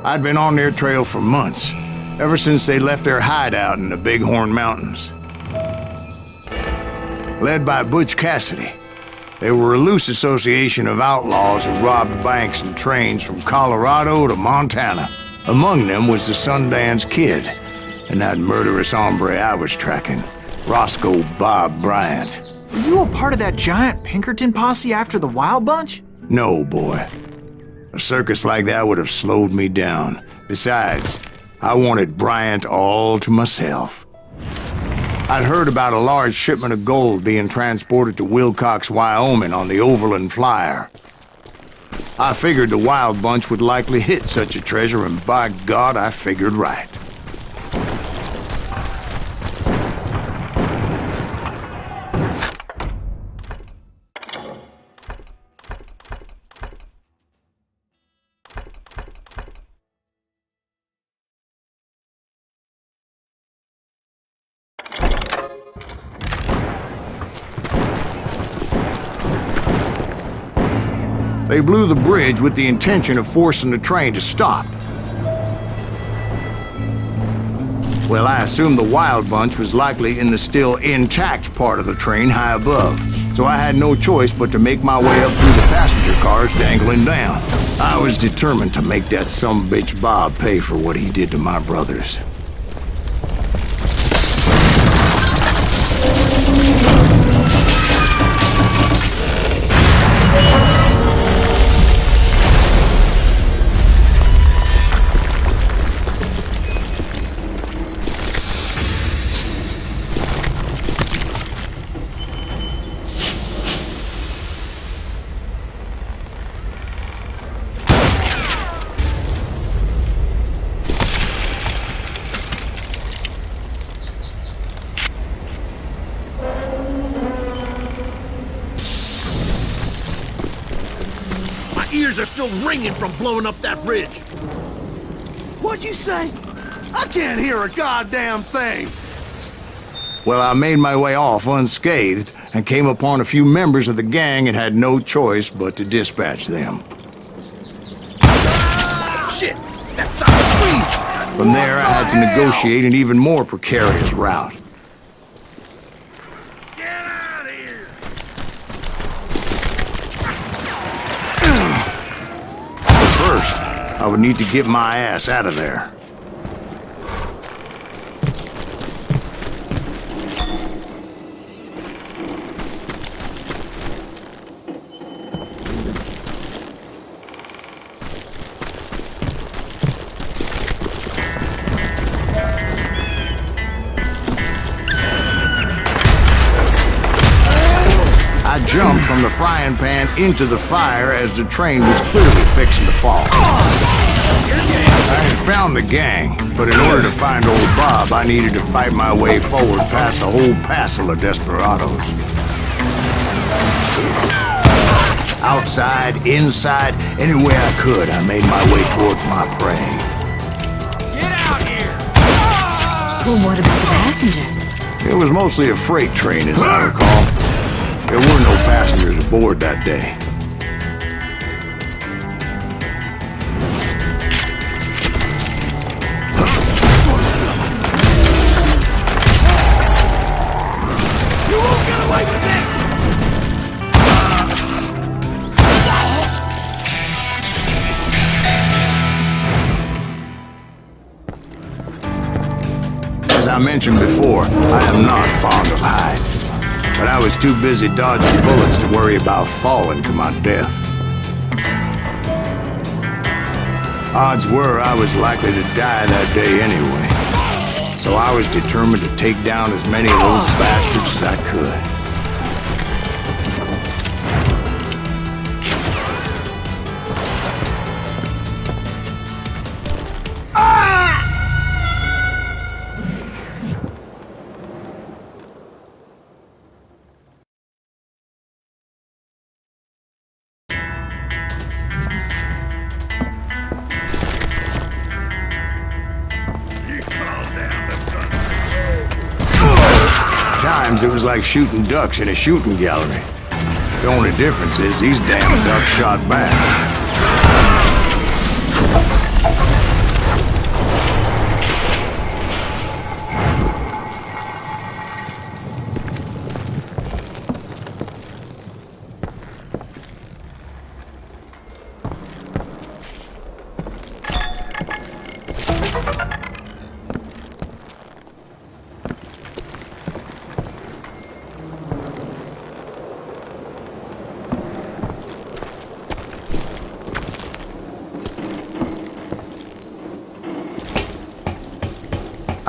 I'd been on their trail for months, ever since they left their hideout in the Bighorn Mountains. Led by Butch Cassidy, they were a loose association of outlaws who robbed banks and trains from Colorado to Montana. Among them was the Sundance Kid, and that murderous hombre I was tracking, Roscoe Bob Bryant. Were you a part of that giant Pinkerton posse after the Wild Bunch? No, boy. A circus like that would have slowed me down. Besides, I wanted Bryant all to myself. I'd heard about a large shipment of gold being transported to Wilcox, Wyoming on the Overland Flyer. I figured the Wild Bunch would likely hit such a treasure, and by God, I figured right. They blew the bridge with the intention of forcing the train to stop. Well, I assumed the Wild Bunch was likely in the still intact part of the train high above, so I had no choice but to make my way up through the passenger cars dangling down. I was determined to make that sumbitch Bob pay for what he did to my brothers. Ears are still ringing from blowing up that bridge. What'd you say? I can't hear a goddamn thing. Well, I made my way off unscathed and came upon a few members of the gang and had no choice but to dispatch them. Shit! That sounds sweet! From there, I had to negotiate an even more precarious route. First, I would need to get my ass out of there. I jumped from the frying pan into the fire as the train was clearly fixing to fall. I had found the gang, but in order to find old Bob, I needed to fight my way forward past a whole passel of desperados. Outside, inside, anywhere I could, I made my way towards my prey. Get out here! Well, what about the passengers? It was mostly a freight train, as I recall. There were no passengers aboard that day. You won't get away with this! As I mentioned before, I am not fond of heights. But I was too busy dodging bullets to worry about falling to my death. Odds were I was likely to die that day anyway, so I was determined to take down as many of those bastards as I could. Times it was like shooting ducks in a shooting gallery. The only difference is these damn ducks shot back.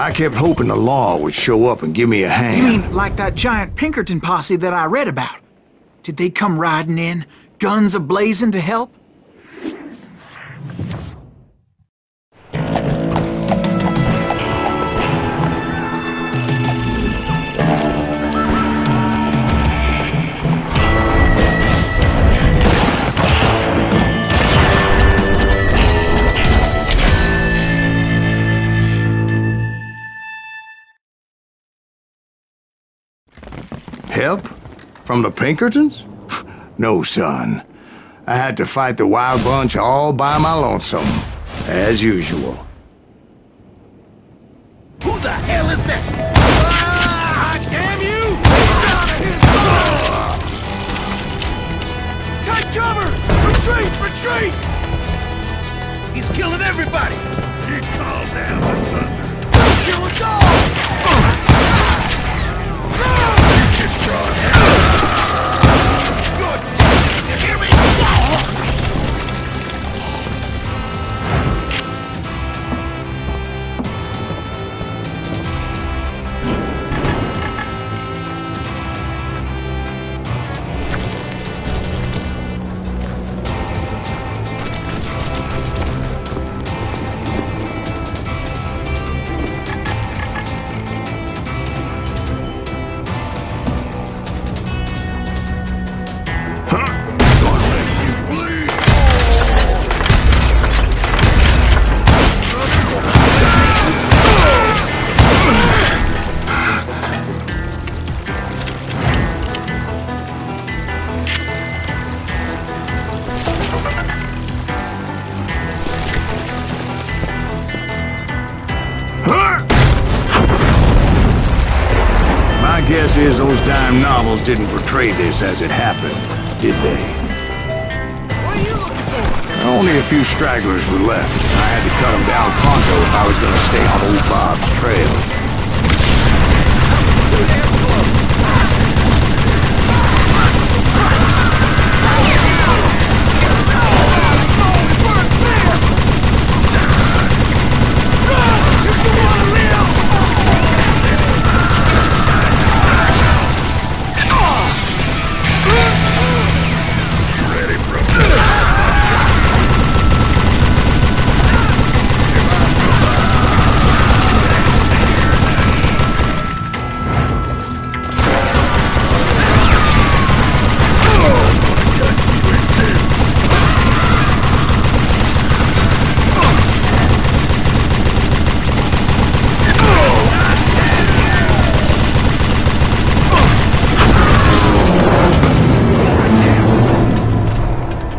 I kept hoping the law would show up and give me a hand. You mean like that giant Pinkerton posse that I read about? Did they come riding in, guns a-blazing to help? Help? From the Pinkertons? No, son. I had to fight the Wild Bunch all by my lonesome, as usual. Who the hell is that? Ah, damn you! Take cover! Retreat! Retreat! He's killing everybody! He called down the thunder. Kill us all! You just brought hell! Good! You hear me? Guess is those dime novels didn't portray this as it happened, did they? What are you looking for? Only a few stragglers were left. I had to cut them down pronto if I was going to stay on old Bob's trail.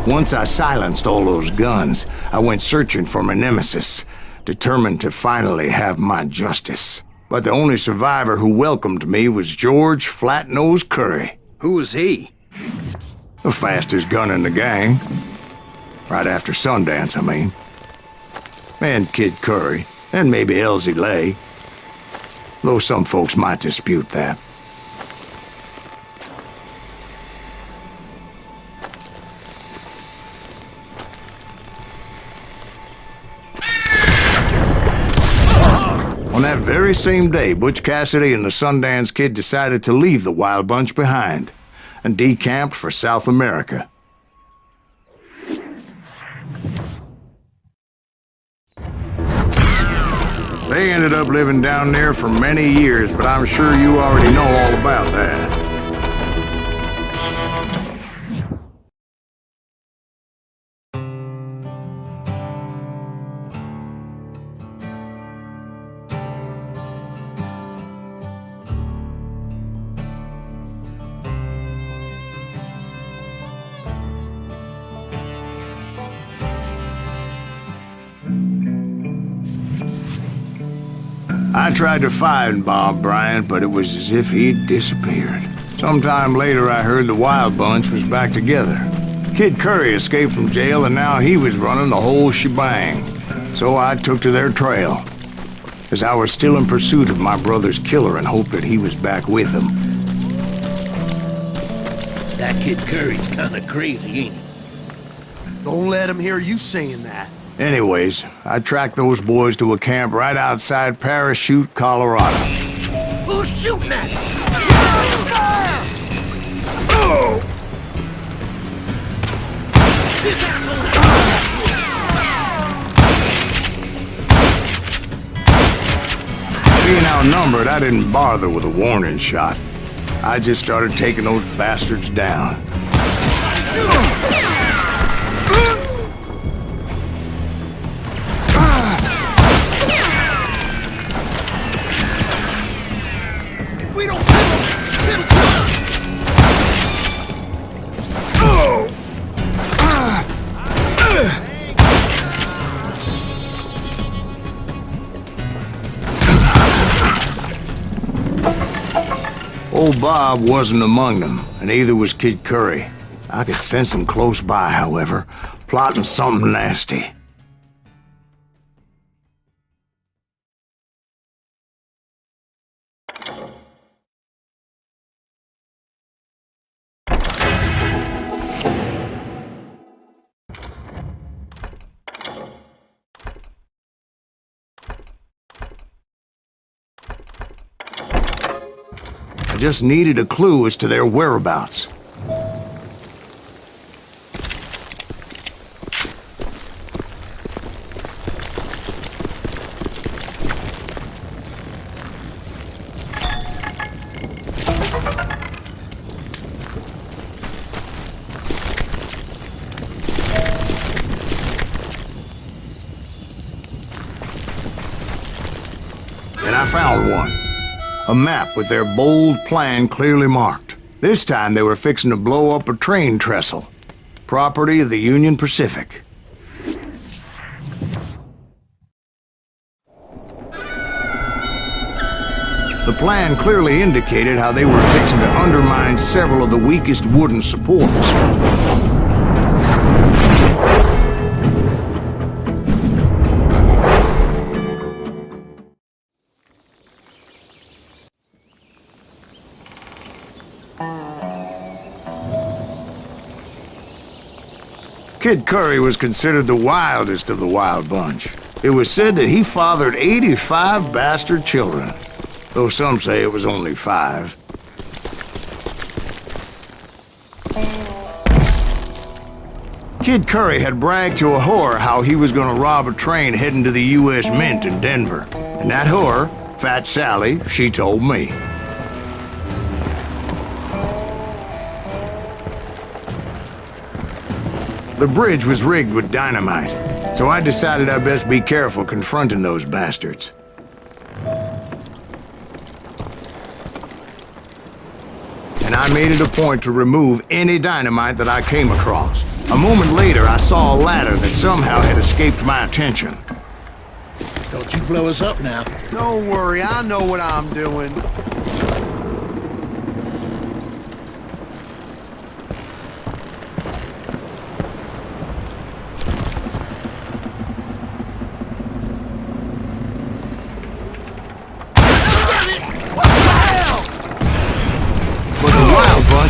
Once I silenced all those guns, I went searching for my nemesis, determined to finally have my justice. But the only survivor who welcomed me was George Flat-Nosed Curry. Who was he? The fastest gun in the gang. Right after Sundance, I mean. And Kid Curry, and maybe Elsie Lay. Though some folks might dispute that. On that very same day, Butch Cassidy and the Sundance Kid decided to leave the Wild Bunch behind and decamped for South America. They ended up living down there for many years, but I'm sure you already know all about that. I tried to find Bob Bryant, but it was as if he'd disappeared. Sometime later, I heard the Wild Bunch was back together. Kid Curry escaped from jail, and now he was running the whole shebang. So I took to their trail, as I was still in pursuit of my brother's killer and hoped that he was back with him. That Kid Curry's kinda crazy, ain't he? Don't let him hear you saying that. Anyways, I tracked those boys to a camp right outside Parachute, Colorado. Who's shooting at me? This asshole! Being outnumbered, I didn't bother with a warning shot. I just started taking those bastards down. If we don't kill him, he'll kill us! Old Bob wasn't among them, and neither was Kid Curry. I could sense him close by, however, plotting something nasty. I just needed a clue as to their whereabouts. And I found one. A map with their bold plan clearly marked. This time they were fixing to blow up a train trestle. Property of the Union Pacific. The plan clearly indicated how they were fixing to undermine several of the weakest wooden supports. Kid Curry was considered the wildest of the wild bunch. It was said that he fathered 85 bastard children, though some say it was only 5. Kid Curry had bragged to a whore how he was gonna rob a train heading to the U.S. Mint in Denver. And that whore, Fat Sally, she told me. The bridge was rigged with dynamite, so I decided I'd best be careful confronting those bastards. And I made it a point to remove any dynamite that I came across. A moment later, I saw a ladder that somehow had escaped my attention. Don't you blow us up now. Don't worry, I know what I'm doing.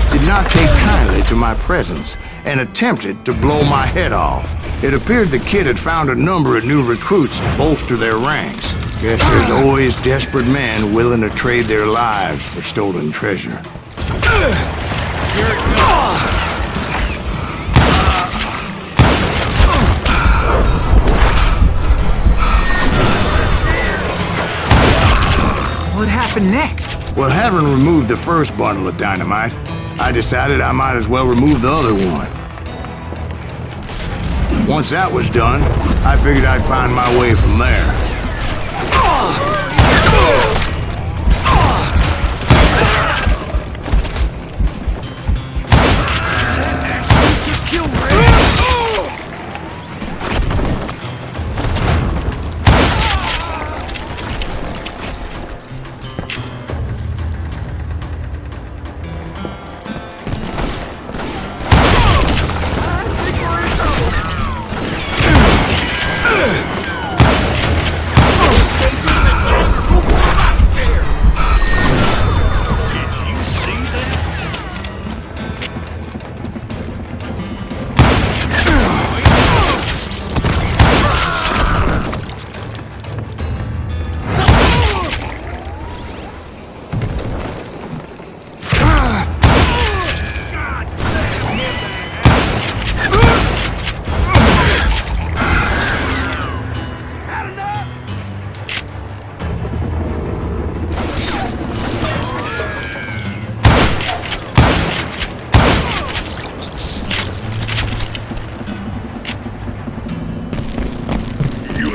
Did not take kindly to my presence and attempted to blow my head off. It appeared the kid had found a number of new recruits to bolster their ranks. Guess there's always desperate men willing to trade their lives for stolen treasure. What happened next? Well, having removed the first bundle of dynamite, I decided I might as well remove the other one. Once that was done, I figured I'd find my way from there. Just kill Ray.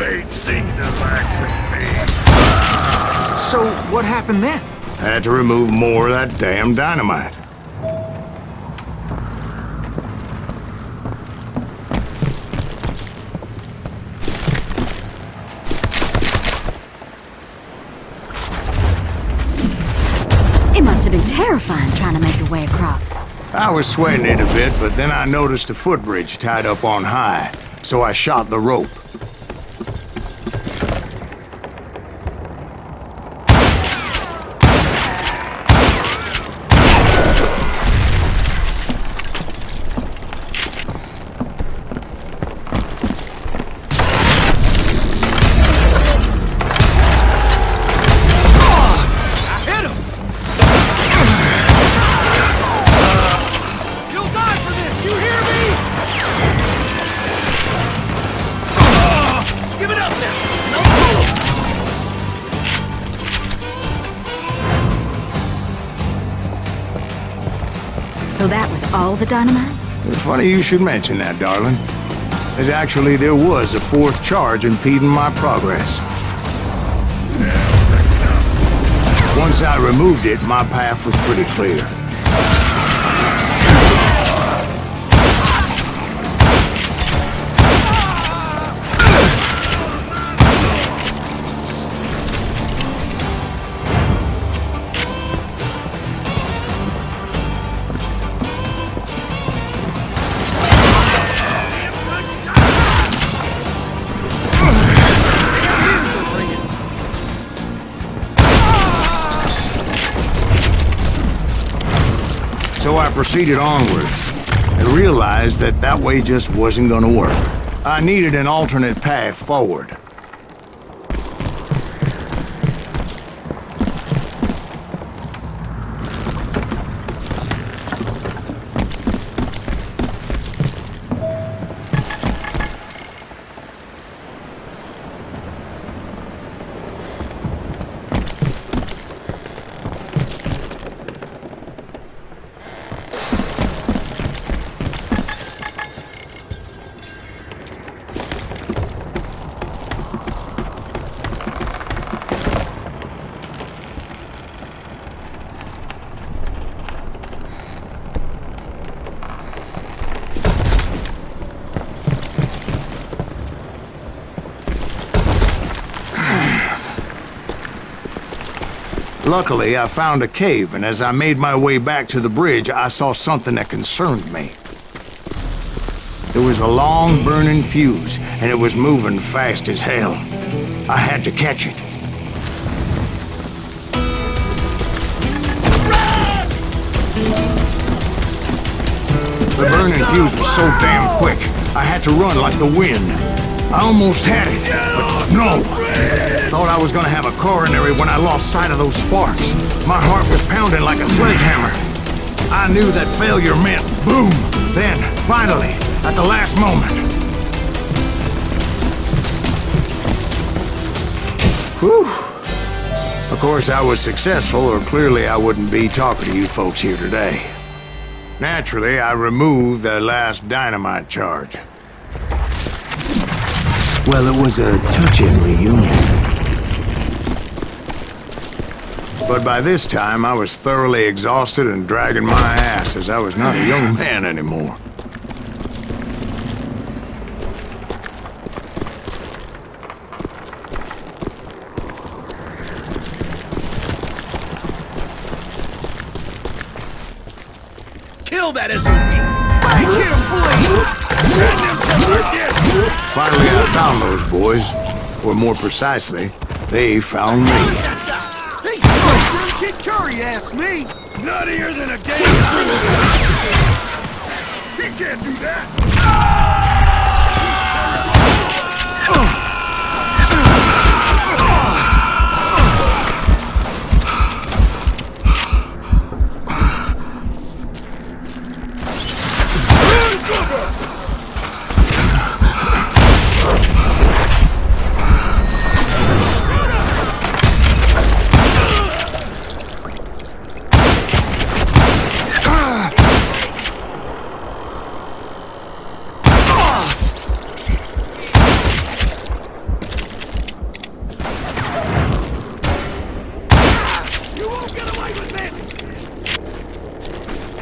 ain't seen the likes of me. So what happened then? I had to remove more of that damn dynamite. It must have been terrifying trying to make your way across. I was sweating it a bit, but then I noticed a footbridge tied up on high, so I shot the rope. So that was all the dynamite? It's funny you should mention that, darling. There was a fourth charge impeding my progress. Once I removed it, my path was pretty clear. So I proceeded onward and realized that that way just wasn't gonna work. I needed an alternate path forward. Luckily, I found a cave, and as I made my way back to the bridge, I saw something that concerned me. There was a long burning fuse, and it was moving fast as hell. I had to catch it. The burning fuse was so damn quick, I had to run like the wind. I almost had it, but no. Thought I was gonna have a coronary when I lost sight of those sparks. My heart was pounding like a sledgehammer. I knew that failure meant boom. Then, finally, at the last moment. Whew. Of course, I was successful, or clearly I wouldn't be talking to you folks here today. Naturally, I removed the last dynamite charge. Well, it was a touching reunion. But by this time, I was thoroughly exhausted and dragging my ass as I was not a young man anymore. Kill that SOB! Make him bleed! Send him to perdition! Finally, I found those boys. Or more precisely, they found me. Hey, Kid Curry asked me. Nuttier than a damn He can't do that!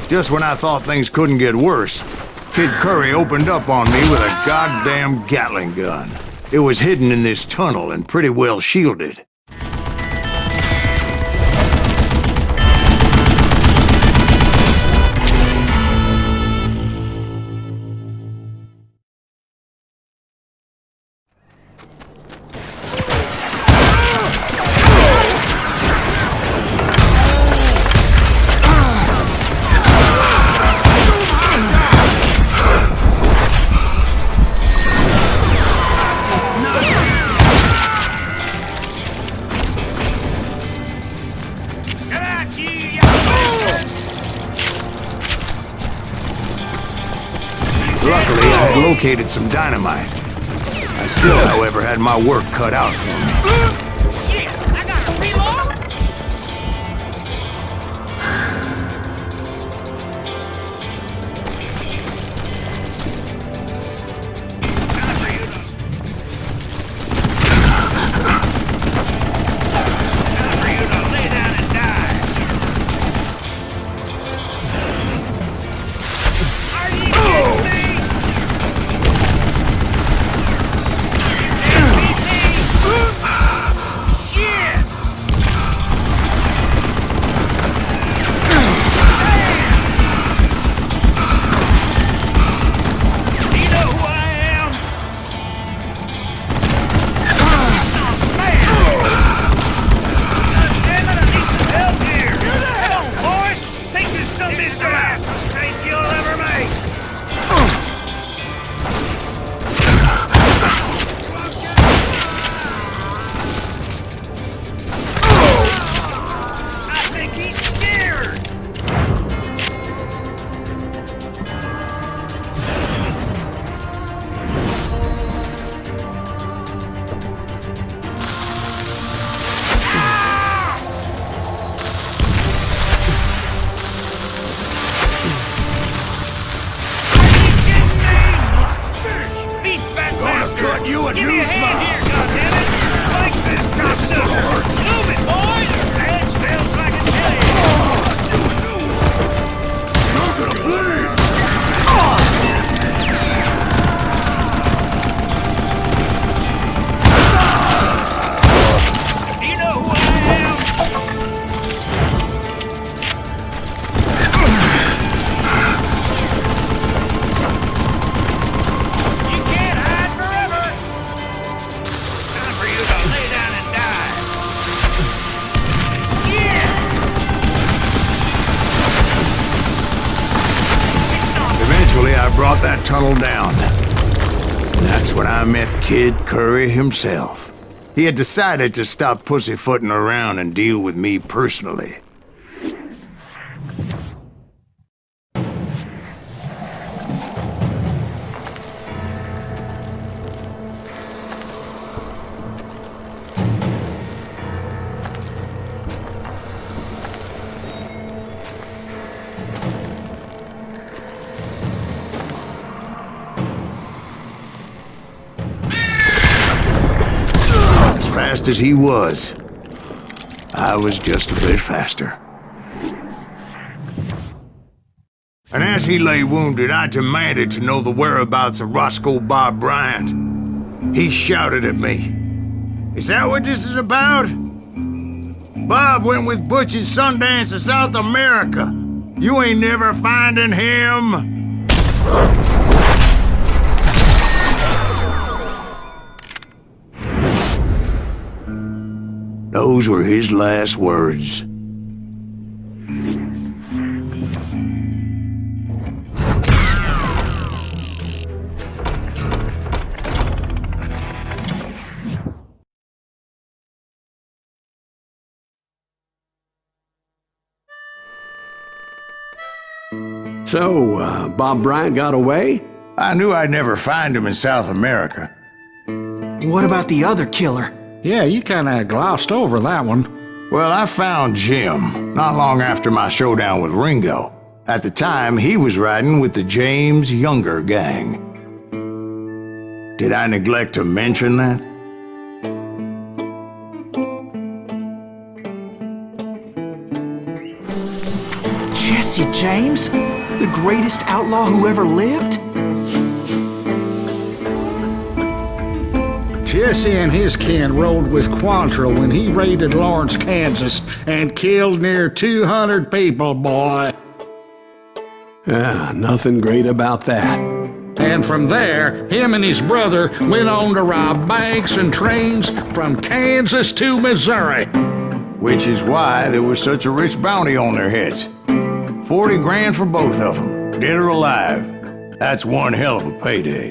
Just when I thought things couldn't get worse, Kid Curry opened up on me with a goddamn Gatling gun. It was hidden in this tunnel and pretty well shielded. Luckily, I had located some dynamite. I still, however, had my work cut out for me. Shit! I gotta reload! Time for you to lay down and die. Are you kidding me? I brought that tunnel down. And that's when I met Kid Curry himself. He had decided to stop pussyfooting around and deal with me personally. Fast as he was, I was just a bit faster. And as he lay wounded, I demanded to know the whereabouts of Roscoe Bob Bryant. He shouted at me, "Is that what this is about? Bob went with Butch and Sundance to South America. You ain't never finding him." Those were his last words. So, Bob Bryant got away? I knew I'd never find him in South America. What about the other killer? Yeah, you kinda glossed over that one. Well, I found Jim not long after my showdown with Ringo. At the time, he was riding with the James Younger gang. Did I neglect to mention that? Jesse James? The greatest outlaw who ever lived? Jesse and his kin rode with Quantrill when he raided Lawrence, Kansas, and killed near 200 people, boy. Nothing great about that. And from there, him and his brother went on to rob banks and trains from Kansas to Missouri. Which is why there was such a rich bounty on their heads. 40 grand for both of them, dead or alive. That's one hell of a payday.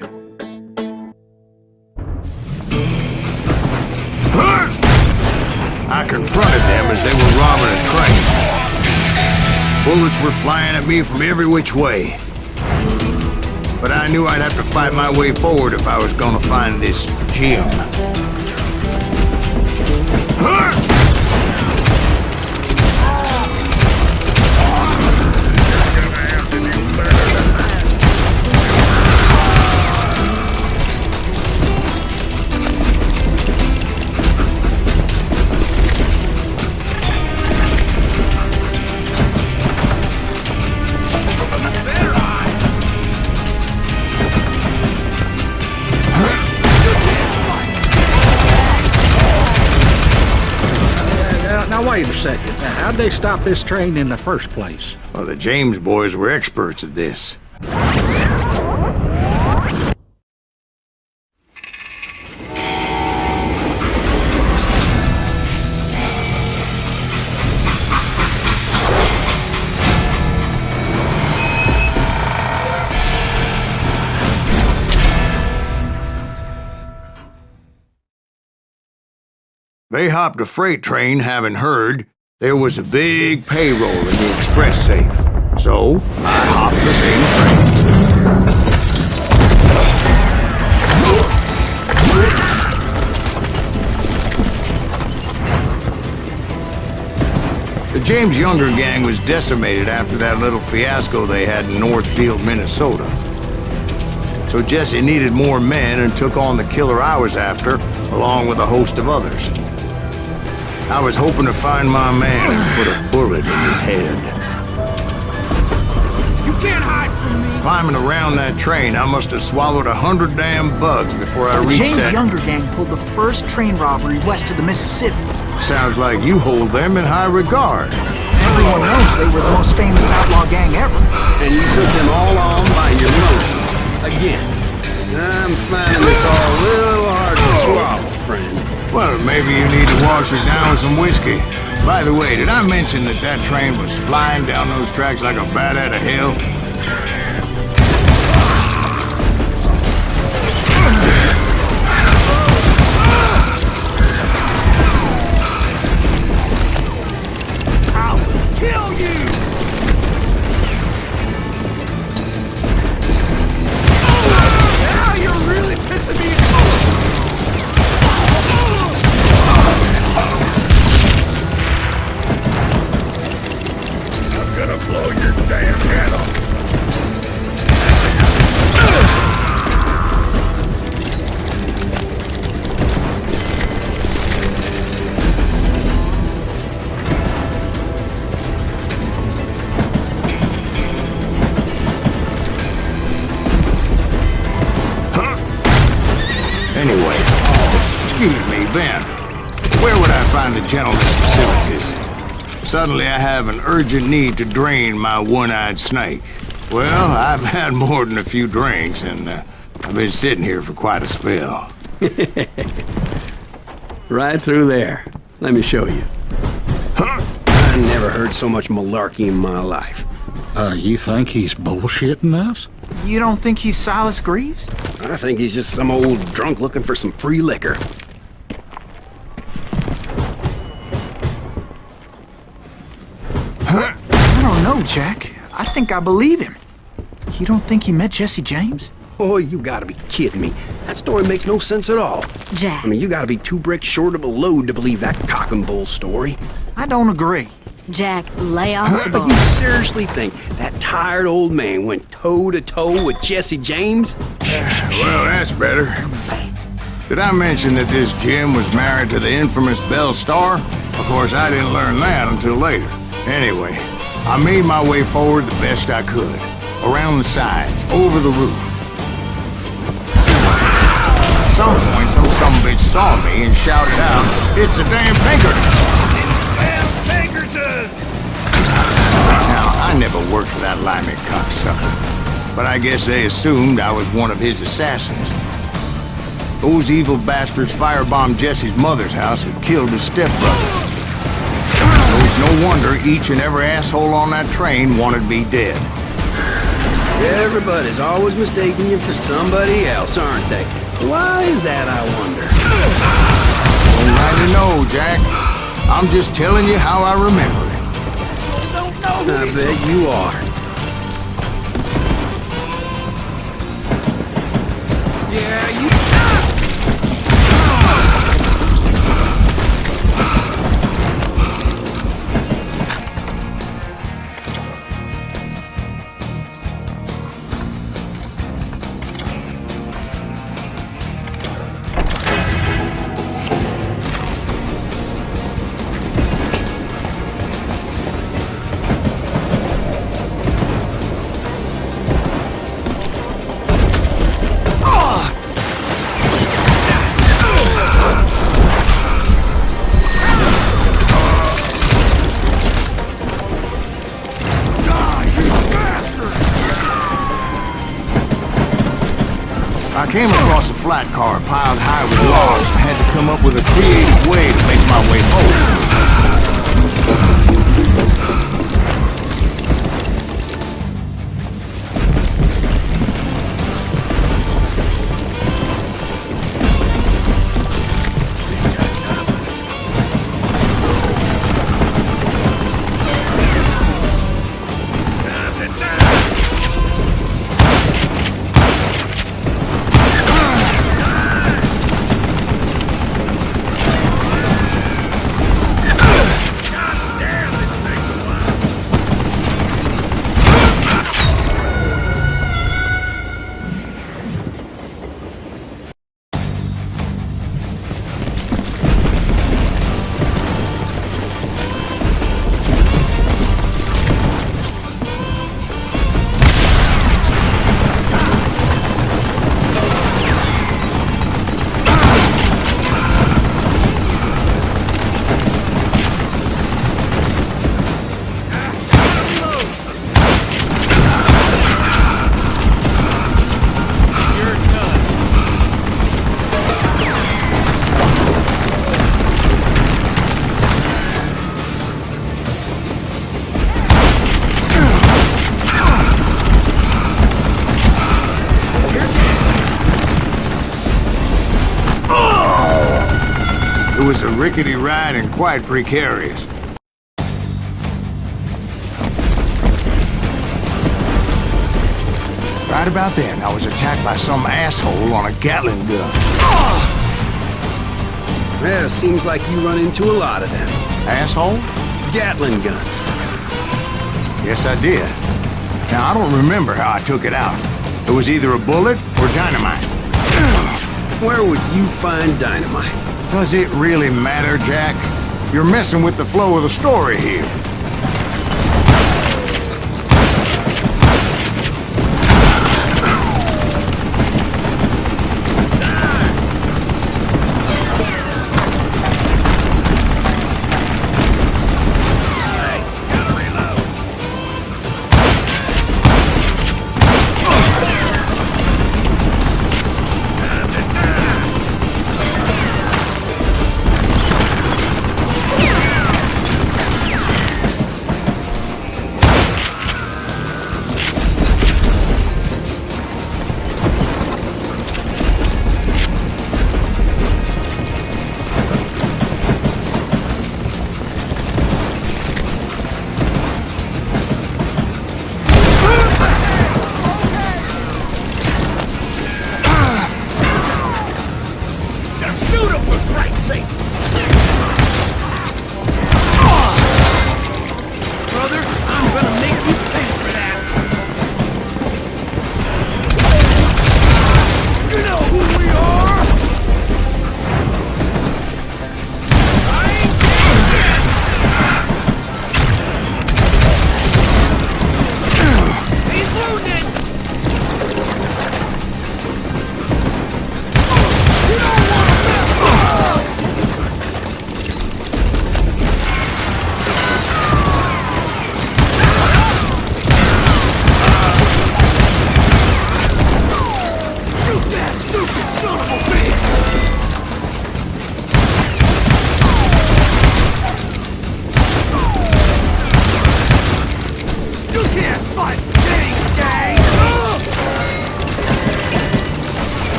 I confronted them as they were robbing a train. Bullets were flying at me from every which way. But I knew I'd have to fight my way forward if I was gonna find this gem. Now wait a second. How'd they stop this train in the first place? Well, the James boys were experts at this. They hopped a freight train, having heard there was a big payroll in the express safe. So, I hopped the same train. The James Younger gang was decimated after that little fiasco they had in Northfield, Minnesota. So Jesse needed more men and took on the killer I was after, along with a host of others. I was hoping to find my man and put a bullet in his head. You can't hide from me! Climbing around that train, I must have swallowed 100 damn bugs before I reached James that... Younger gang pulled the first train robbery west of the Mississippi. Sounds like you hold them in high regard. Everyone knows they were the most famous outlaw gang ever. And you took them all on by your nose. Again. I'm finding this all a little hard to swallow, friend. Well, maybe you need to wash it down with some whiskey. By the way, did I mention that that train was flying down those tracks like a bat out of hell? I'll kill you! Now you're really pissing me off! I'm gonna blow your damn head off. Anyway, excuse me, Ben. Where would I find the gentleman's facilities? Suddenly I have an urgent need to drain my one-eyed snake. Well, I've had more than a few drinks, and I've been sitting here for quite a spell. Right through there. Let me show you. I never heard so much malarkey in my life. You think he's bullshitting us? You don't think he's Silas Greaves? I think he's just some old drunk looking for some free liquor. I don't know, Jack. I think I believe him. You don't think he met Jesse James? Oh, you gotta be kidding me. That story makes no sense at all. Jack. I mean, you gotta be 2 bricks short of a load to believe that cock and bull story. I don't agree. Jack, lay off the But ball. you seriously think that tired old man went toe-to-toe with Jesse James? Well, that's better. Did I mention that this Jim was married to the infamous Belle Starr? Of course, I didn't learn that until later. Anyway, I made my way forward the best I could. Around the sides, over the roof. At some point, some sumbitch saw me and shouted out, "It's a damn Pinkerton!" Damn Pinkerton! Now, I never worked for that limey cocksucker, but I guess they assumed I was one of his assassins. Those evil bastards firebombed Jesse's mother's house and killed his stepbrothers. It was no wonder each and every asshole on that train wanted me dead. Everybody's always mistaking you for somebody else, aren't they? Why is that, I wonder? Don't rightly know, Jack. I'm just telling you how I remember it. I bet you are. Yeah, you... I came across a flat car piled high with logs and had to come up with a creative way to make my way It was a rickety ride and quite precarious. Right about then, I was attacked by some asshole on a Gatling gun. Yeah, seems like you run into a lot of them. Asshole? Gatling guns. Yes, I did. Now, I don't remember how I took it out. It was either a bullet or dynamite. Where would you find dynamite? Does it really matter, Jack? You're messing with the flow of the story here.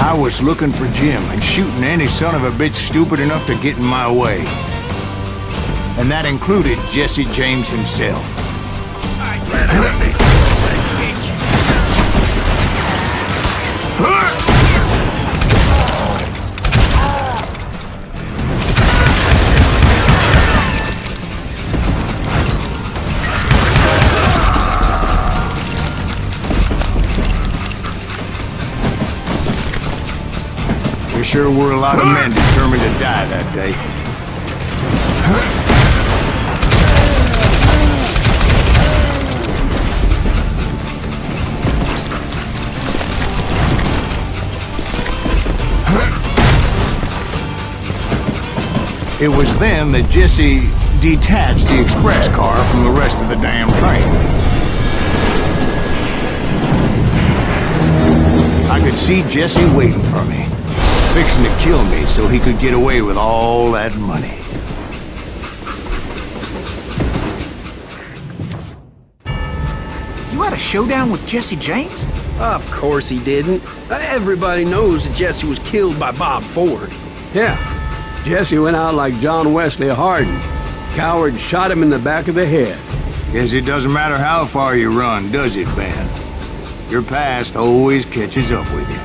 I was looking for Jim and shooting any son of a bitch stupid enough to get in my way. And that included Jesse James himself. There sure were a lot of men determined to die that day. It was then that Jesse detached the express car from the rest of the damn train. I could see Jesse waiting for me, fixing to kill me so he could get away with all that money. You had a showdown with Jesse James? Of course he didn't. Everybody knows that Jesse was killed by Bob Ford. Yeah, Jesse went out like John Wesley Hardin. Coward shot him in the back of the head. Guess it doesn't matter how far you run, does it, Ben? Your past always catches up with you.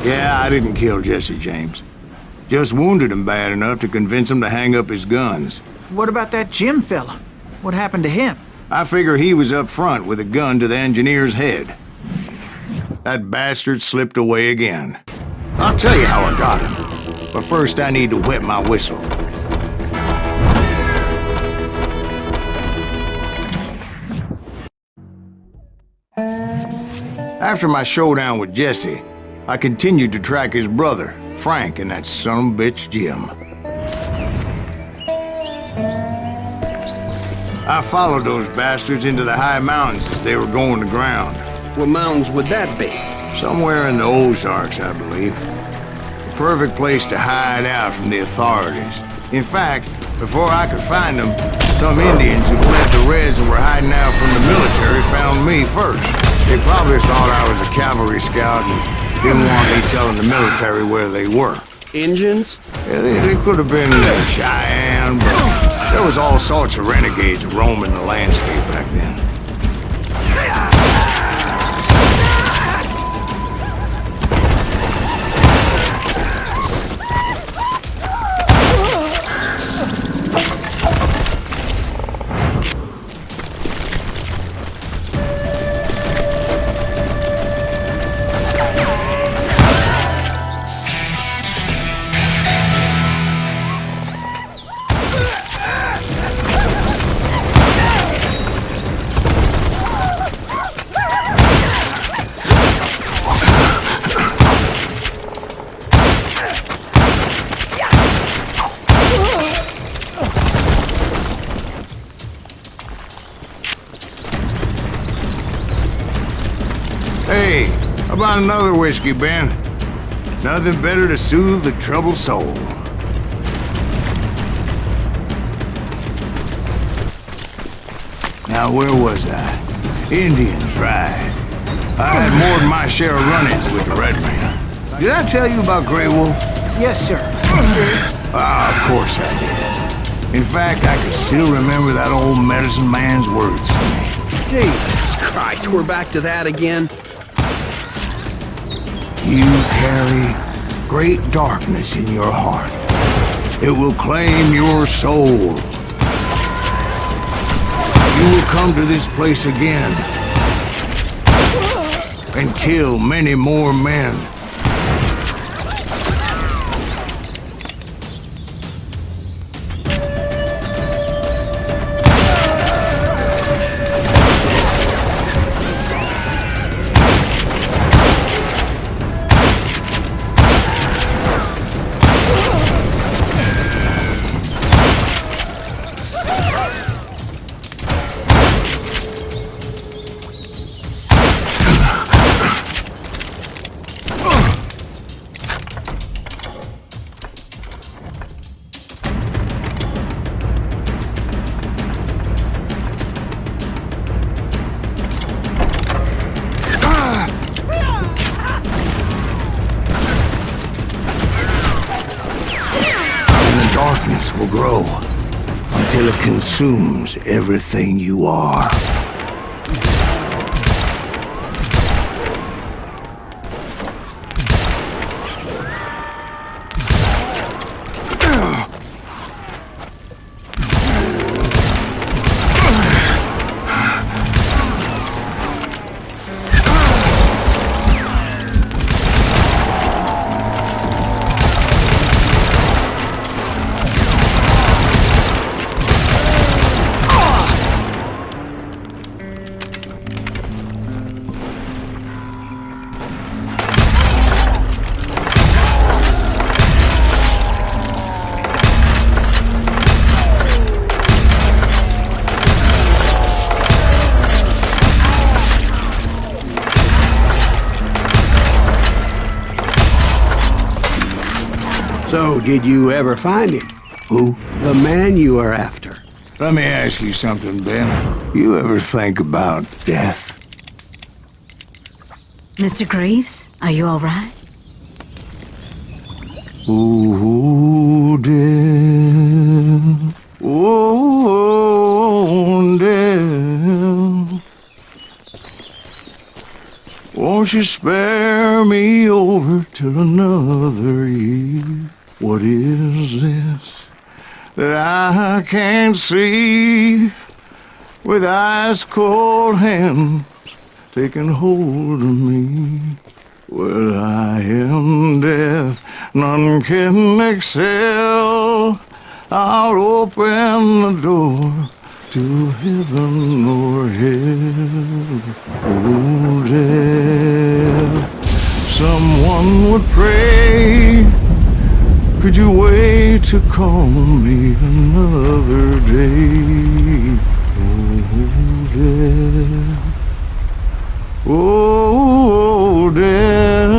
Yeah, I didn't kill Jesse James. Just wounded him bad enough to convince him to hang up his guns. What about that Jim fella? What happened to him? I figure he was up front with a gun to the engineer's head. That bastard slipped away again. I'll tell you how I got him. But first I need to wet my whistle. After my showdown with Jesse, I continued to track his brother, Frank, and that son of a bitch, Jim. I followed those bastards into the high mountains as they were going to ground. What mountains would that be? Somewhere in the Ozarks, I believe. The perfect place to hide out from the authorities. In fact, before I could find them, some Indians who fled the Reds and were hiding out from the military found me first. They probably thought I was a cavalry scout and didn't want me telling the military where they were. Injuns? Yeah, they could have been Cheyenne, but there was all sorts of renegades roaming the landscape back then. Hey, how about another whiskey, Ben? Nothing better to soothe the troubled soul. Now, where was I? Indians, right. I had more than my share of run-ins with the Red Man. Did I tell you about Grey Wolf? Yes, sir. Of course I did. In fact, I can still remember that old medicine man's words to me. Jesus Christ, we're back to that again? You carry great darkness in your heart. It will claim your soul. You will come to this place again and kill many more men. grow until it consumes everything you are. So, did you ever find him? Who? The man you are after. Let me ask you something, Ben. You ever think about death? Mr. Greaves, are you all right? Oh, death. Oh, death. Won't you spare me over till another year? What is this that I can't see with ice cold hands taking hold of me? Well, I am death, none can excel. I'll open the door to heaven or hell. Oh, death, someone would pray. Could you wait to call me another day? Oh, death,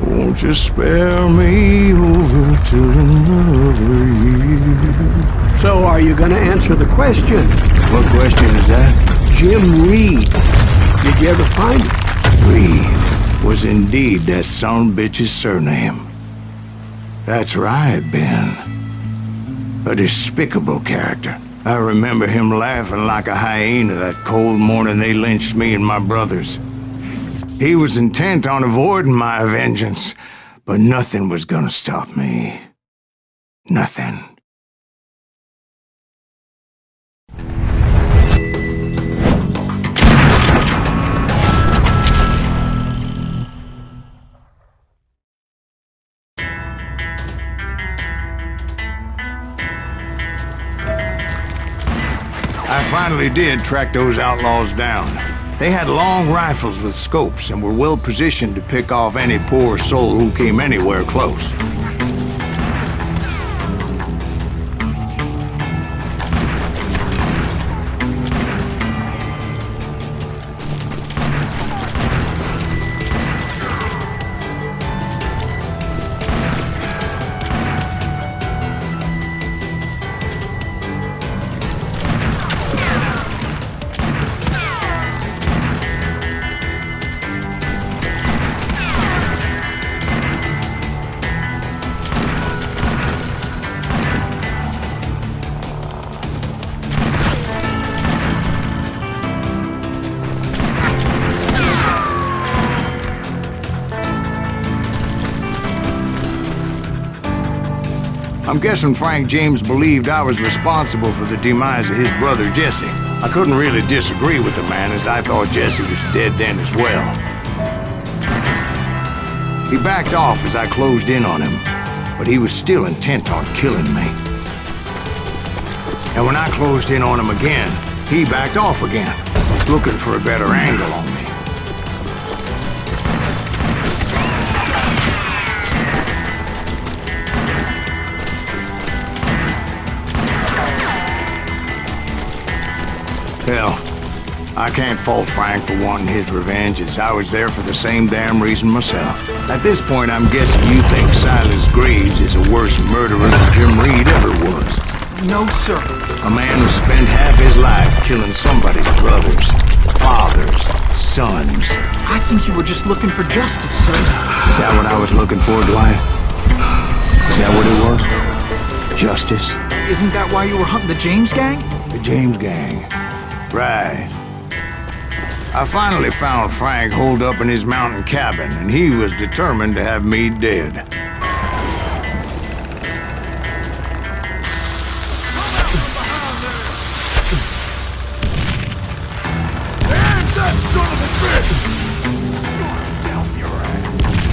won't you spare me over till another year? So, are you gonna answer the question? What question is that? Jim Reed. Did you ever find him? Reed was indeed that son-bitch's surname. That's right, Ben. A despicable character. I remember him laughing like a hyena that cold morning they lynched me and my brothers. He was intent on avoiding my vengeance, but nothing was gonna stop me. Nothing. I finally did track those outlaws down. They had long rifles with scopes and were well positioned to pick off any poor soul who came anywhere close. I'm guessing Frank James believed I was responsible for the demise of his brother Jesse. I couldn't really disagree with the man, as I thought Jesse was dead then as well. He backed off as I closed in on him, but he was still intent on killing me. And when I closed in on him again, he backed off again, looking for a better angle on me. Hell, I can't fault Frank for wanting his revenge, as I was there for the same damn reason myself. At this point, I'm guessing you think Silas Graves is a worse murderer than Jim Reed ever was. No, sir. A man who spent half his life killing somebody's brothers, fathers, sons. I think you were just looking for justice, sir. Is that what I was looking for, Dwight? Is that what it was? justice. Isn't that why you were hunting the James gang? The James gang. Right. I finally found Frank holed up in his mountain cabin, and he was determined to have me dead. Hands that son of a bitch!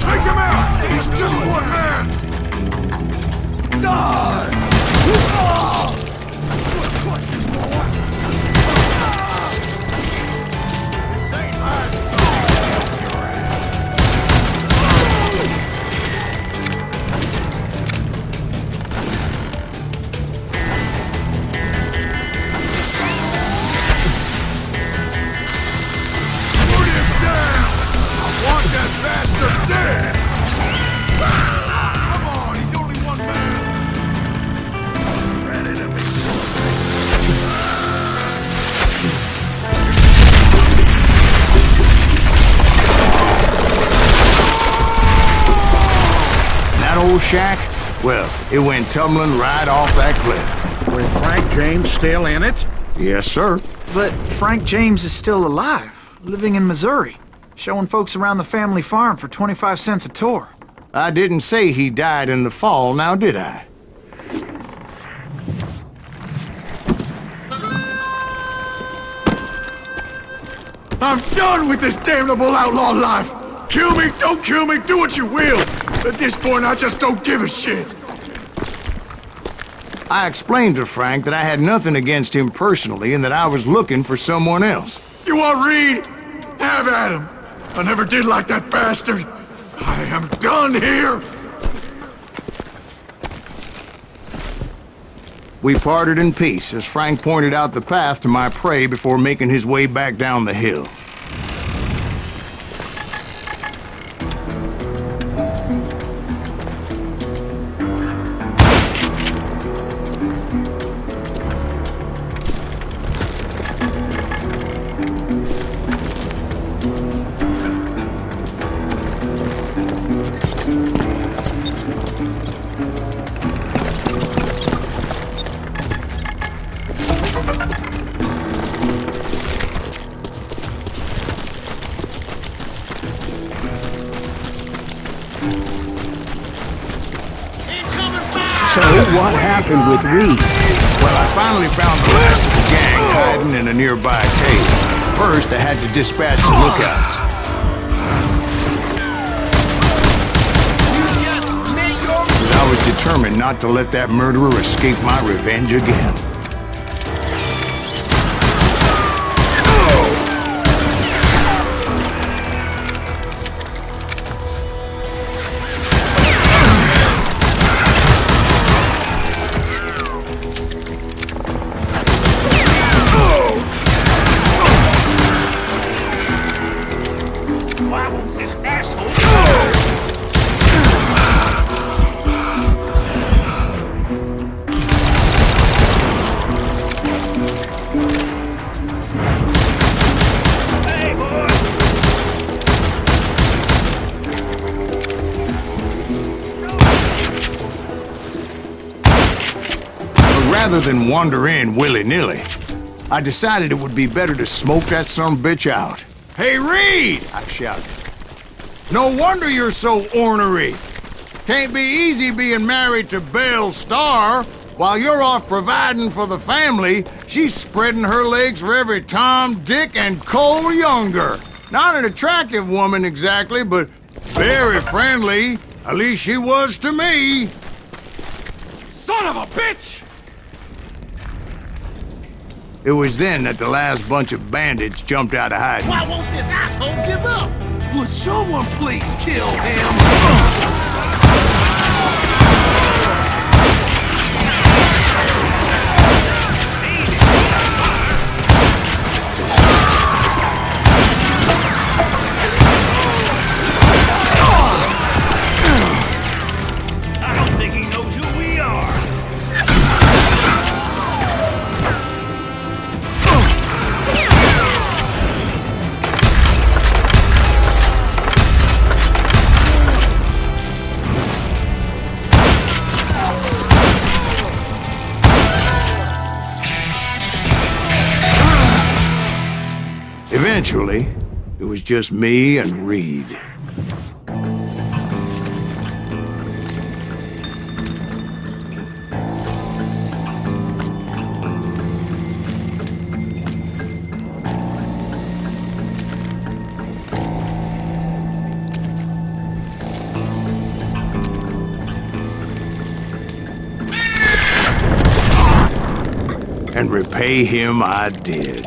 Take him out! He's just one man! Die! This ain't hard to say. Put him down! I want that bastard dead! Come on, he's only one man! Ready to be That old shack? Well, it went tumbling right off that cliff. With Frank James still in it? Yes, sir. But Frank James is still alive, living in Missouri, showing folks around the family farm for 25 cents a tour. I didn't say he died in the fall, now did I? I'm done with this damnable outlaw life! Kill me, don't kill me, do what you will! At this point, I just don't give a shit! I explained to Frank that I had nothing against him personally and that I was looking for someone else. You want Reed? Have at him! I never did like that bastard! I am done here! We parted in peace as Frank pointed out the path to my prey before making his way back down the hill. So what happened with Reed? Well, I finally found the last of the gang hiding in a nearby cave. First, I had to dispatch the lookouts. But I was determined not to let that murderer escape my revenge again. Why won't this asshole Hey, boy! But rather than wander in willy-nilly, I decided it would be better to smoke that sumbitch out. "Hey, Reed!" I shouted. "No wonder you're so ornery. Can't be easy being married to Belle Starr. While you're off providing for the family, she's spreading her legs for every Tom, Dick, and Cole younger. Not an attractive woman exactly, but very friendly. At least she was to me." Son of a bitch! It was then that the last bunch of bandits jumped out of hiding. Why won't this asshole give up? Would someone please kill him? I don't think he knows who we are. Eventually, it was just me and Reed. And repay him I did.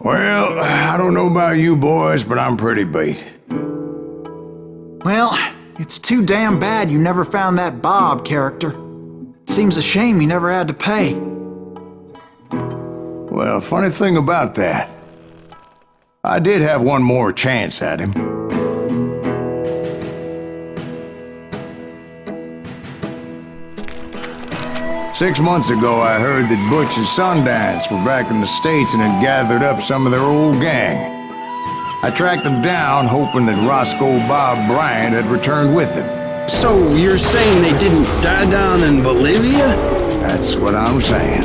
Well, I don't know about you boys, but I'm pretty beat. Well, it's too damn bad you never found that Bob character. Seems a shame you never had to pay. Well, funny thing about that, I did have one more chance at him. Six months ago, I heard that Butch and Sundance were back in the States and had gathered up some of their old gang. I tracked them down, hoping that Roscoe Bob Bryant had returned with them. So you're saying they didn't die down in Bolivia? That's what I'm saying.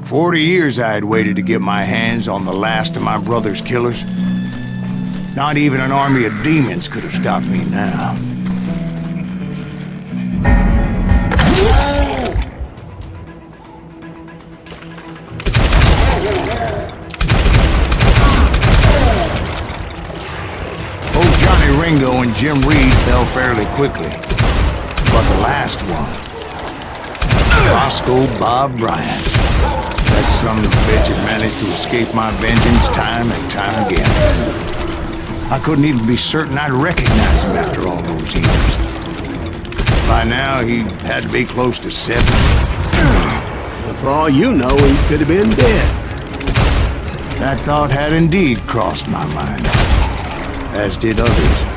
For 40 years I had waited to get my hands on the last of my brother's killers. Not even an army of demons could have stopped me now. Both Johnny Ringo and Jim Reed fell fairly quickly. But the last one, Roscoe Bob Bryant. That son of a bitch had managed to escape my vengeance time and time again. I couldn't even be certain I'd recognize him after all those years. By now, he had to be close to 70. For all you know, he could have been dead. That thought had indeed crossed my mind, as did others.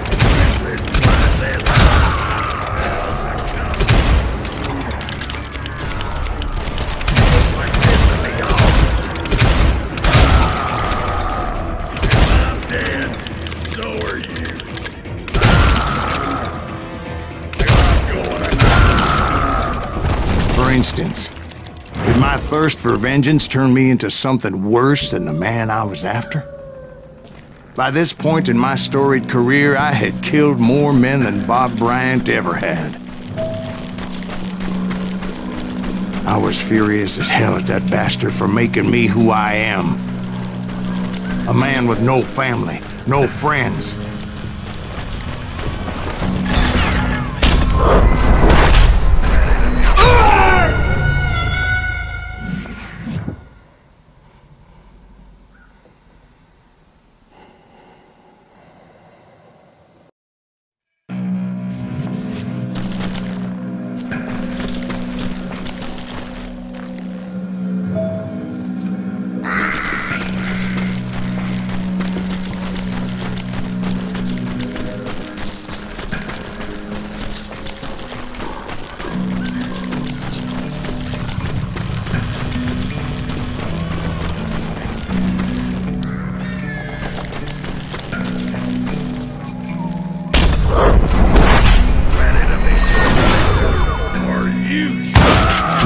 For instance, did my thirst for vengeance turn me into something worse than the man I was after? By this point in my storied career, I had killed more men than Bob Bryant ever had. I was furious as hell at that bastard for making me who I am. A man with no family, no friends.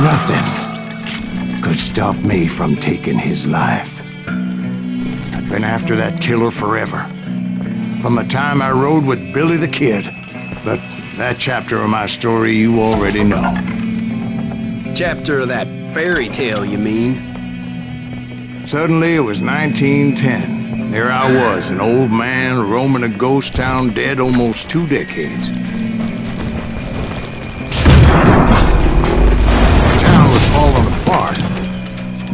Nothing could stop me from taking his life. I'd been after that killer forever. From the time I rode with Billy the Kid. But that chapter of my story you already know. Chapter of that fairy tale, you mean? Suddenly it was 1910. There I was, an old man roaming a ghost town dead almost 2 decades. Falling apart,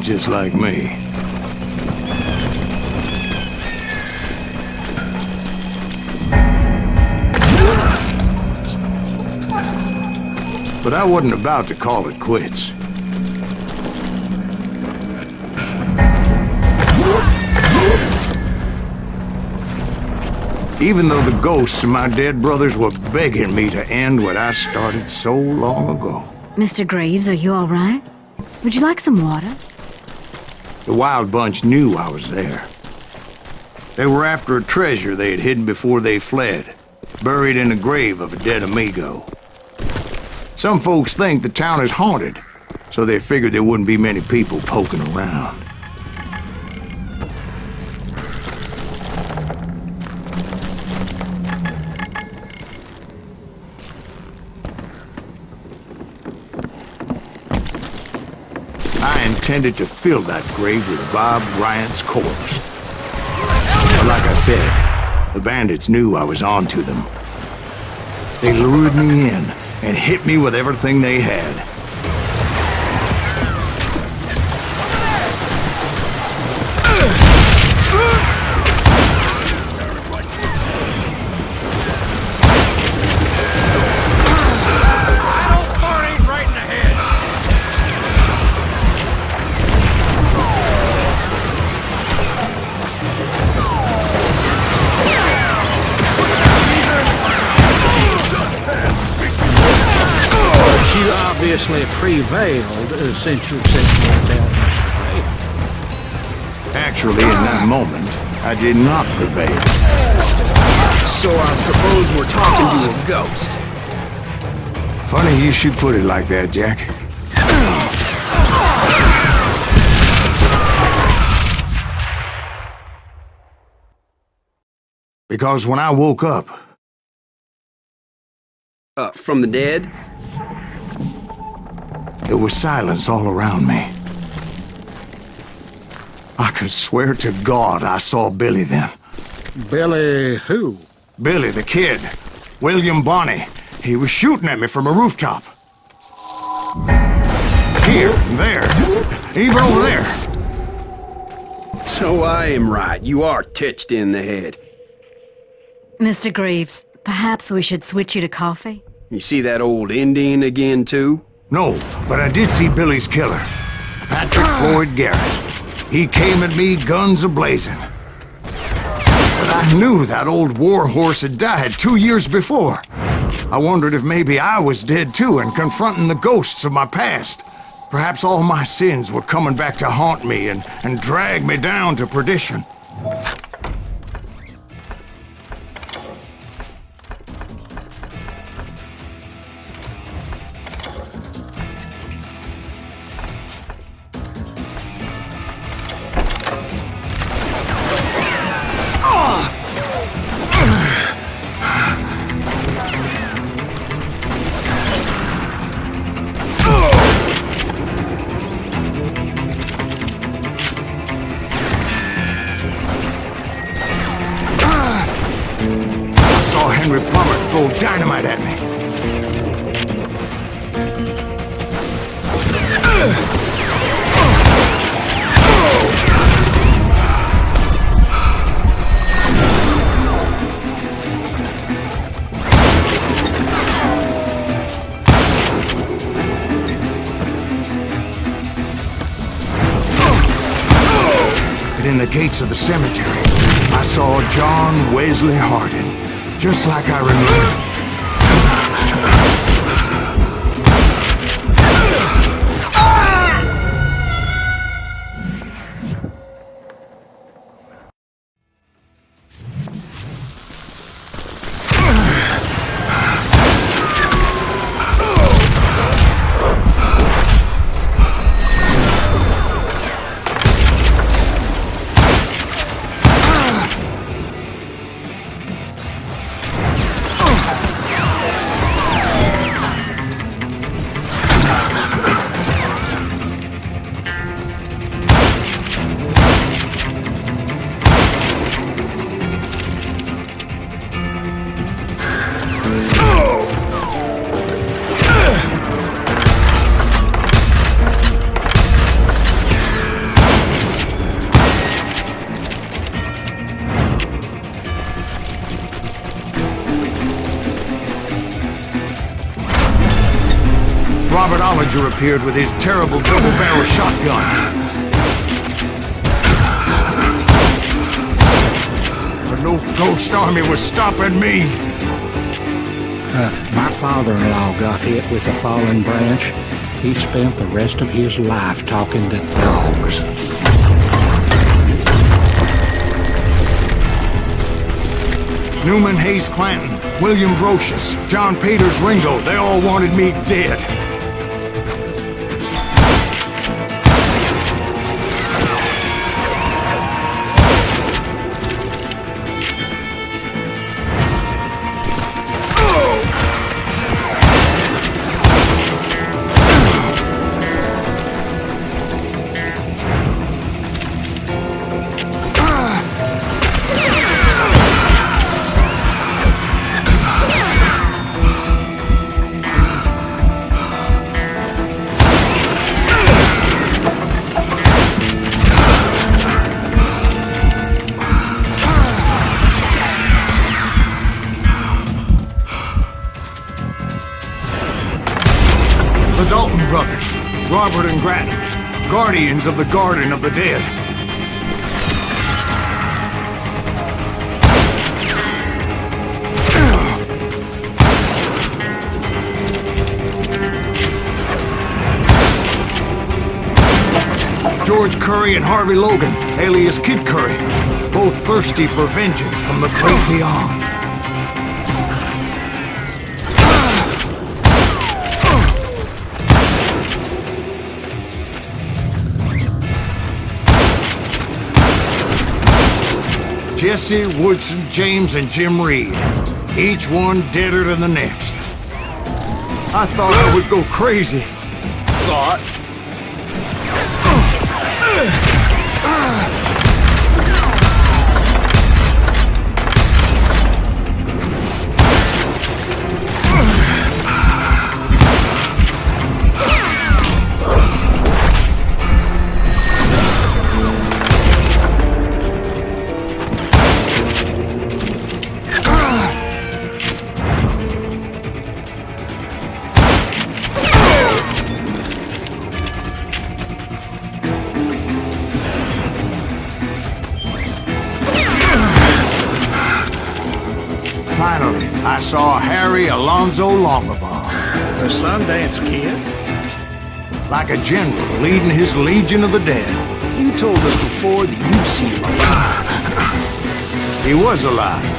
just like me. But I wasn't about to call it quits. Even though the ghosts of my dead brothers were begging me to end what I started so long ago. Mr. Graves, are you all right? Would you like some water? The Wild Bunch knew I was there. They were after a treasure they had hidden before they fled, buried in the grave of a dead amigo. Some folks think the town is haunted, so they figured there wouldn't be many people poking around. I intended to fill that grave with Bob Bryant's corpse. But like I said, the bandits knew I was on to them. They lured me in and hit me with everything they had. You obviously prevailed since you said you were telling us today. Actually, in that moment, I did not prevail. So I suppose we're talking to a ghost. Funny you should put it like that, Jack. Because when I woke up... From the dead? There was silence all around me. I could swear to God I saw Billy then. Billy who? Billy, the kid. William Bonney. He was shooting at me from a rooftop. Here, there, even over there. So I am right. You are titched in the head. Mr. Graves, perhaps we should switch you to coffee? You see that old Indian again, too? No, but I did see Billy's killer, Patrick Floyd Garrett. He came at me guns a-blazing. But I knew that old war horse had died 2 years before. I wondered if maybe I was dead too and confronting the ghosts of my past. Perhaps all my sins were coming back to haunt me and drag me down to perdition. Henry Plummer throw dynamite at me. But in the gates of the cemetery, I saw John Wesley Hardin. Just like I remember. soldier appeared with his terrible double-barrel shotgun. But no ghost army was stopping me. My father-in-law got hit with a fallen branch. He spent the rest of his life talking to dogs. Newman Hayes Clanton, William Brocious, John Peters Ringo, they all wanted me dead. The Dalton brothers, Robert and Grattan, guardians of the Garden of the Dead. George Curry and Harvey Logan, alias Kid Curry, both thirsty for vengeance from the great beyond. Jesse, Woodson, James, and Jim Reed. Each one deader than the next. I thought I would go crazy. Thought. Finally, I saw Harry Alonzo Longabaugh. The Sundance Kid? Like a general leading his legion of the dead. You told us before that you'd see him alive. He was alive.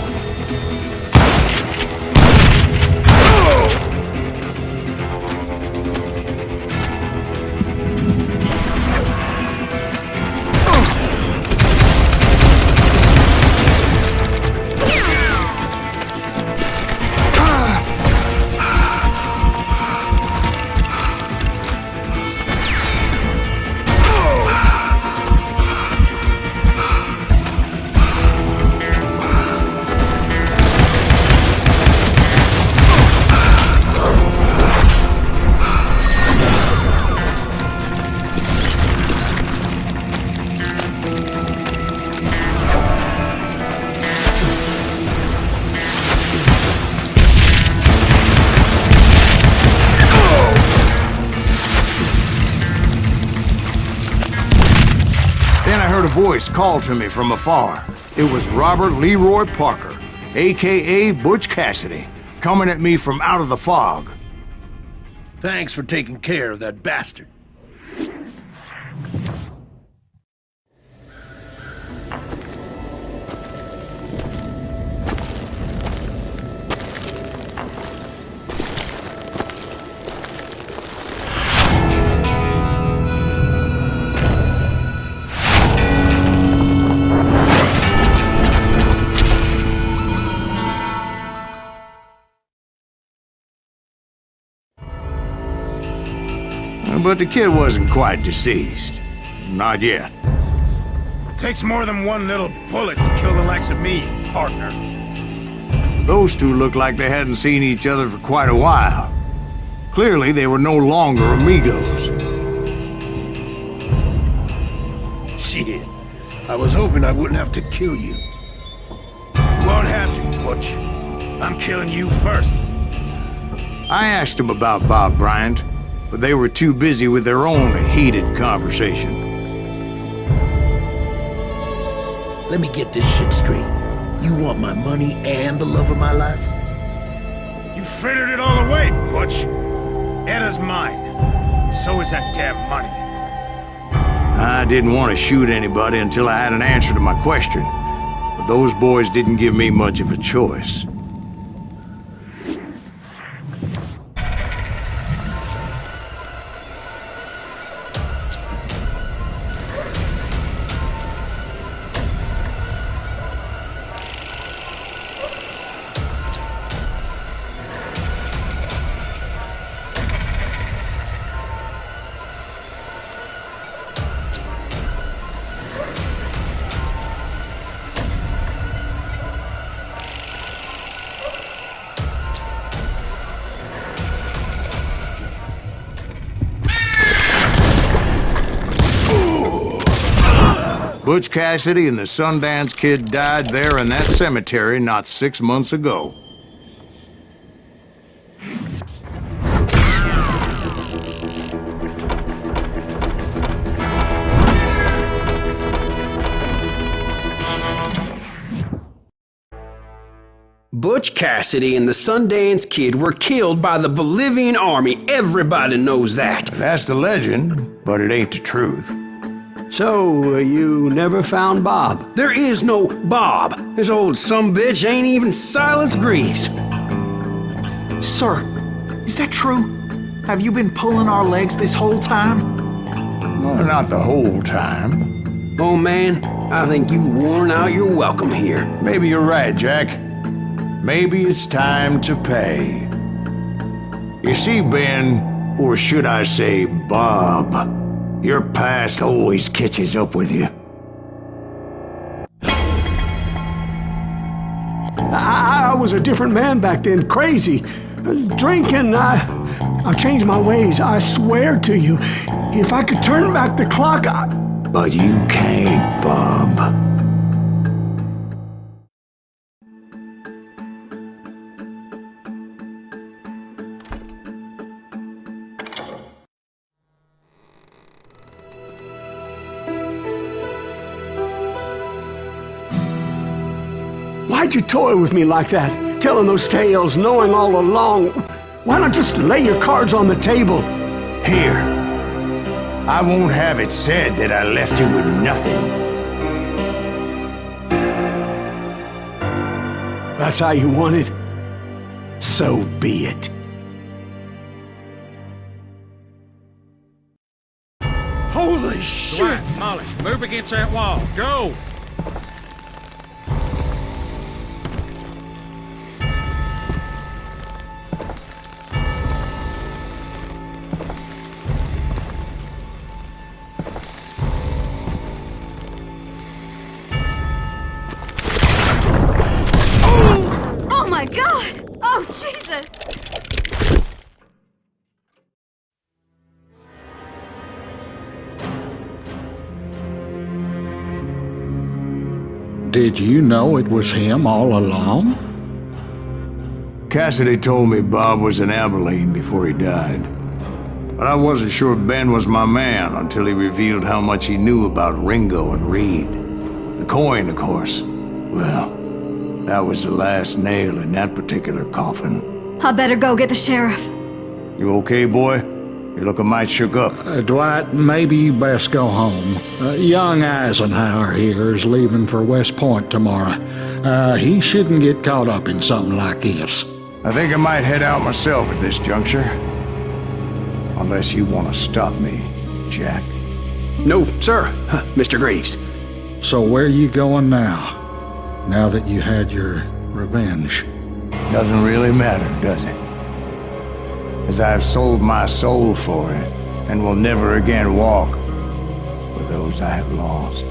Then I heard a voice call to me from afar. It was Robert Leroy Parker, a.k.a. Butch Cassidy, coming at me from out of the fog. Thanks for taking care of that bastard. But the kid wasn't quite deceased. Not yet. Takes more than one little bullet to kill the likes of me, partner. Those two looked like they hadn't seen each other for quite a while. Clearly, they were no longer amigos. Shit. I was hoping I wouldn't have to kill you. You won't have to, Butch. I'm killing you first. I asked him about Bob Bryant. but they were too busy with their own heated conversation. Let me get this shit straight. You want my money and the love of my life? You frittered it all away, Butch. Etta's mine. So is that damn money. I didn't want to shoot anybody until I had an answer to my question, but those boys didn't give me much of a choice. Butch Cassidy and the Sundance Kid died there in that cemetery not 6 months ago. Butch Cassidy and the Sundance Kid were killed by the Bolivian army. Everybody knows that. That's the legend, but it ain't the truth. So, you never found Bob? There is no Bob. This old sumbitch ain't even Silas Greaves. Sir, is that true? Have you been pulling our legs this whole time? Well, not the whole time. Oh man, I think you've worn out your welcome here. Maybe you're right, Jack. Maybe it's time to pay. You see, Ben, or should I say Bob, your past always catches up with you. I was a different man back then, crazy. Drinking, I've changed my ways, I swear to you. If I could turn back the clock, But you can't, Bob. Why'd you toy with me like that? Telling those tales, knowing all along. Why not just lay your cards on the table? Here. I won't have it said that I left you with nothing. That's how you want it? So be it. Holy shit! Right, Molly, move against that wall. Go! Oh my God! Oh, Jesus! Did you know it was him all along? Cassidy told me Bob was in Abilene before he died. But I wasn't sure Ben was my man until he revealed how much he knew about Ringo and Reed. The coin, of course. Well, that was the last nail in that particular coffin. I better go get the sheriff. You okay, boy? You're looking mighty shook up. Dwight, maybe you best go home. Young Eisenhower here is leaving for West Point tomorrow. He shouldn't get caught up in something like this. I think I might head out myself at this juncture. Unless you want to stop me, Jack. No, sir, Mr. Greaves. So where you going now? Now that you had your revenge? Doesn't really matter, does it? As I've sold my soul for it, and will never again walk with those I have lost.